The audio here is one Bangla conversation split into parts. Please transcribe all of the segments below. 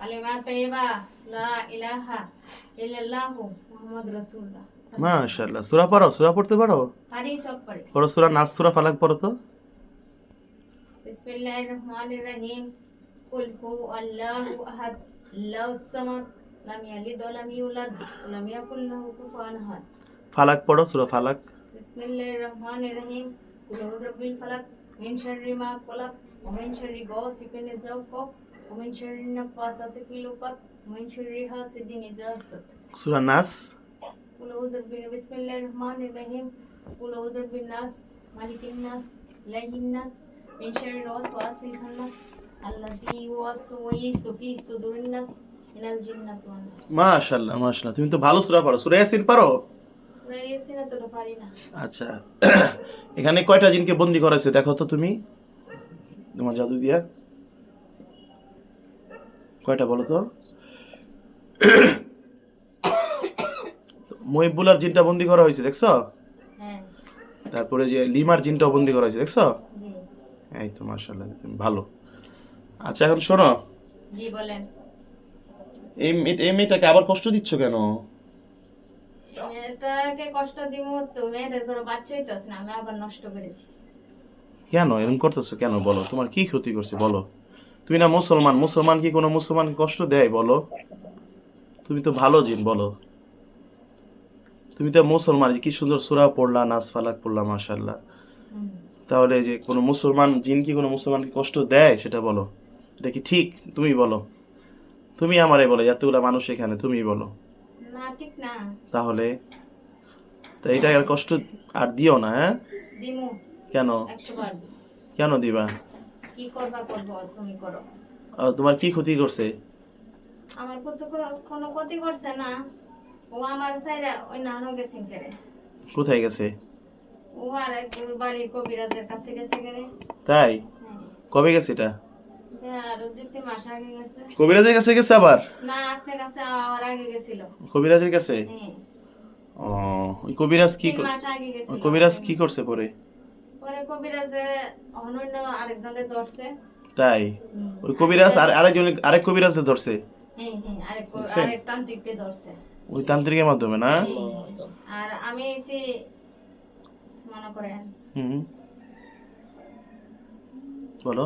কালিমা তাইয়্যিবা লা ইলাহা ইল্লাল্লাহু মুহাম্মাদুর রাসূলুল্লাহ। মাশাআল্লাহ। সূরা পড়ো, সূরা পড়তে পারো? পারি, সব পারি। পড়ো সূরা নাস, সূরা ফালাক পড়ো তো। বিসমিল্লাহির রহমানির রহিম। কুল হুয়াল্লাহু আহাদ, আল্লাহুস সামাদ, লাম ইয়ালিদ ওয়া লাম ইউলাদ ওয়া লাম ইয়াকুল লাহু কুফুয়ান আহাদ। ফালাক পড়ো, সূরা ফালাক। বিসমিল্লাহির রহমানির রহিম। কুল আউযু বিরাব্বিল ফালাক, মিন শাররি মা খালাক, ওয়া মিন শাররি গাসিকিন ইযা ওয়াকাব, ওয়া মিন শাররি নাফাসাতি ফিল উকাদ, ওয়া মিন শাররি হাসিদিন ইযা হাসাদ। সূরা নাস। কুল আউযু বিসমিল্লাহির রহমানির রহিম। কুল আউযু বিন নাস, মালিকিন নাস, ইলাহিন নাস, মিন শাররিল ওয়াসওয়াসিল খান্নাস, আল্লাযী ইউওয়াসওয়িসু ফি সুদুরিন নাস, মিনাল জিন্নাতি ওয়ান নাস। মাশাআল্লাহ, মাশাআল্লাহ। তুমি তো ভালো সূরা পড়ো। সূরা ইয়াসিন পারো? সূরা ইয়াসিন তো পারি না। আচ্ছা। এখানে কয়টা জিনকে বন্দী করা হয়েছে দেখো তো তুমি, তোমার জাদু দিয়া। কয়টা বলো তো? মহিবুলার জিনটা বন্দী করা হয়েছে দেখছো? হ্যাঁ। তারপরে যে লিমার জিনটাও বন্দী করা হয়েছে দেখছো? জি। এই তো মাশাআল্লাহ, তুমি ভালো। আচ্ছা এখন শোনো, জি বলেন। এই মেয়েটাকে আবার কষ্ট দিচ্ছ কেন? মেয়েটাকে কষ্ট দিমু তো, মেয়েটার কোনো বাচ্চাই তো আছে না, আমি আবার নষ্ট করে দিছি। কেন এরকম করতেছো কেন বলো? তোমার কি ক্ষতি করছে বলো? তুমি না মুসলমান, মুসলমান কি কোনো মুসলমানকে কষ্ট দেয় বলো? তুমি তো ভালো জিন, বলো। তুমি তো মুসলমান, কি সুন্দর সূরা পড়লা, নাস ফালাক পড়লা, মাশাআল্লাহ। তাহলে যে কোনো মুসলমান জিন কি কোনো মুসলমানকে কষ্ট দেয় সেটা বলো? এটা কি ঠিক? তুমি বলো। তুমি আমারে বলো, এতগুলা মানুষ এখানে, তুমি বলো। না, ঠিক না। তাহলে তো এটা আর কষ্ট আর দিও না, হ্যাঁ? দিমু। কেন? 100 বার। কেন দিবা? কি করবা করবো, তুমি করো। তোমার কি ক্ষতি করছে? আমার কোনো ক্ষতি করছে না। ও আমার সাইরা ওই নানো গেছেন করে। কোথায় গেছে? ও আর এক ওর বাড়ির কবিরাজের কাছে গেছে করে। তাই? হ্যাঁ। কবে গেছে এটা? আর 2-3 মাস আগে গেছে। কবিরাজের কাছে গেছে আবার? না, আপনার কাছে আর আগে গেছিল। কবিরাজের কাছে? হ্যাঁ। ও, ওই কবিরাজ কি 3 মাস আগে গেছিল। ওই কবিরাজ কি করছে পরে? পরে কবিরাজে অনন্য আরেকজনের ধরছে। তাই? ওই কবিরাজ আর আরেক কবিরাজে ধরছে? হ্যাঁ হ্যাঁ, বুঝছেন? আরেক তান্ত্রিককে ধরছে। ওই তান্ত্রিকের মাধ্যমে না? আর আমি এসে মনে করেন হুম, বলো।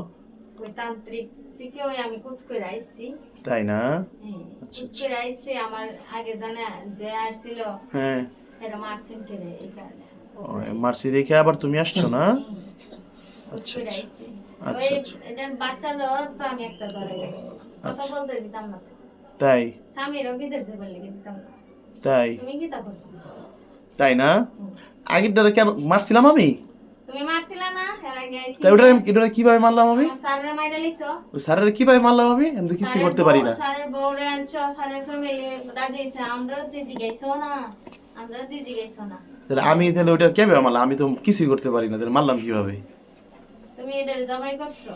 ওই তান্ত্রিক থেকে ওই আমি কুচ করে আইছি। তাই না? হ্যাঁ, আচ্ছা, কুচ আচ্ছা। করে আইছি। আমার আগে জানা যে আসছিল হ্যাঁ। এরা মারছেন কেড়ে, এই কারণে ও, মার্সি দেখে আবার তুমি আসছো না? কুচ আচ্ছা, করে আচ্ছা। আইছি। আচ্ছা, ওই আচ্ছা। এটার বাচ্চারও তো আমি একটা ধরে গেছি। কথা আচ্ছা। বলতে দিতাম না তো। তাই? স্বামীরও বিদেশে বললে দিতাম না। তাই? তুমি কি তা করতে? তাই না? আগের দাদা কেন মারছিলাম আমি? তুমি মারছিলা না, এর আগে আইছি। তাই ওটা কিভাবে মারলাম আমি? স্যারের মাইরা লিছো। ওই স্যারের কিভাবে মারলাম আমি তো কিছুই করতে পারি না। স্যারের বউরে আনছো, স্যারের ফ্যামিলি রাজি হইছে। আমরা দিদি গাইছো না, আমরা দিদি গাইছো না। তাহলে ওটা কিভাবে মারলাম? আমি তো কিছুই করতে পারি না, তাহলে মারলাম কিভাবে? তুমি এটার জবাই করছো।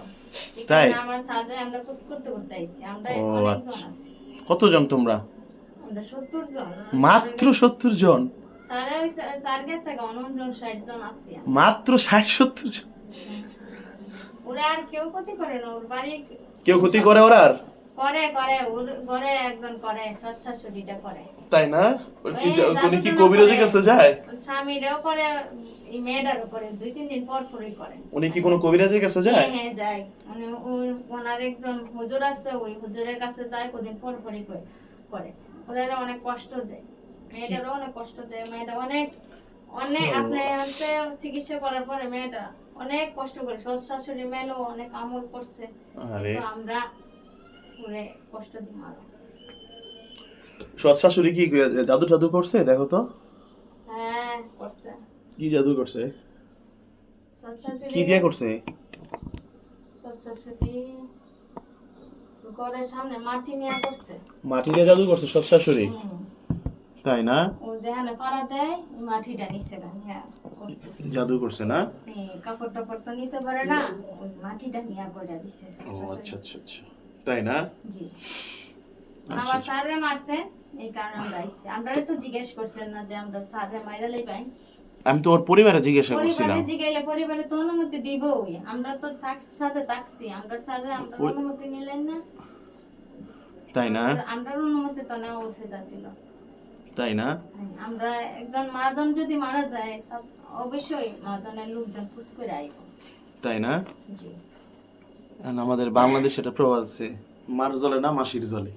তাই? আমার স্যারে আমরা কুছ করতে করতে আইছি। আমরা ও অনেকজন আচ্ছা। আছি। কতজন তোমরা? আমরা 70 জন। মাত্র 70 জন? স্যার গেছে 59-60 জন আছি। মাত্র 60-70 জন? ওরা আর কেউ ক্ষতি করে না, ওর বাড়ি কেউ ক্ষতি করে ওরা আর? করে ওর ঘরে একজন করে, শাশুড়িটা করে। তাই না? উনি কি কবিরাজের কাছে যায়? স্বামীরাও করে, এই মেয়েটারও করে, 2-3 দিন পর পরই করে। উনি কি কোনো কবিরাজের কাছে যায়? হ্যাঁ হ্যাঁ যায়। ওনার একজন হুজুর আছে, ওই হুজুরের কাছে যায়, কদিন পর পরই করে। ওরা অনেক কষ্ট দেয়, মেয়েটারও অনেক কষ্ট দেয়। মেয়েটা অনেক অনেক আপনার হাতে চিকিৎসা করার পরে মেয়েটা অনেক কষ্ট করে, শাশুড়ি মেয়েও অনেক আমল করছে, কিন্তু আমরা পুরে কষ্ট দিই মারো। সৎ শাশুড়ি কি জাদু টাদু করছে দেখো তো? হ্যাঁ করছে। কি জাদু করছে? শাশুড়ি কি দিয়ে করছে? শাশুড়ি ঘরের সামনে মাটি নিয়ে করছে। মাটি দিয়ে জাদু করছে সৎ শাশুড়ি? তাই না? ও যেখানে পাড়া দেয় মাটিটা নিচে হ্যাঁ করছে, জাদু করছে না? কাপড় টাপড় তো নিতে পারে না, ওই মাটিটা নিয়ে করে দিচ্ছে। ও আচ্ছা আচ্ছা আচ্ছা, তাই না? জি। আমার স্যারে মারছে, এই কারণে আমরা আইছি। আমরা তো জিজ্ঞেস করছেন না যে আমরা স্যারে মাইরা লই পাই। আমি তো ওর পরিবারে জিজ্ঞাসা করছিলাম। পরিবারে জিগাইলে পরিবারে তো অনুমতি দিবই। আমরা তো সাথে থাকছি, আমরা স্যারে আমরা অনুমতি নিলেন না। তাই না? আমরা অনুমতি তো নেওয়া উচিত ছিল। তাই না? আমরা একজন মাজন যদি মারা যায় অবশ্যই মাজনের লোকজন খুশ করে আইব। তাই না? জি। আর আমাদের বাংলাদেশে একটা প্রবাদ আছে, মার জলে না মাসির জলে,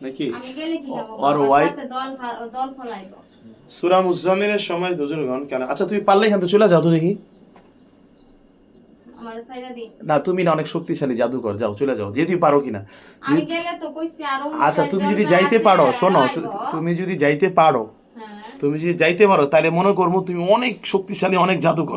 নাকি? আমি গেলে কি খাবো? আর বাবার ওয়াই সাথে দল ফলাইব। সূরা মুজাম্মিলের সময় দুজনগণ কেন, আচ্ছা তুমি পারলে এখান থেকে চলে যাও তো দেখি। আমার সাইডা দি। না তুমি না অনেক শক্তিশালী জাদুকর, যাও চলে যাও, যদি পারো কিনা। আমি গেলে তো কইছি আরো আচ্ছা তুমি যদি যাইতে পারো, শোনো, তুমি যদি যাইতে পারো, হ্যাঁ তুমি যদি যাইতে পারো তাহলে মনে করবো তুমি অনেক শক্তিশালী, অনেক জাদুকর।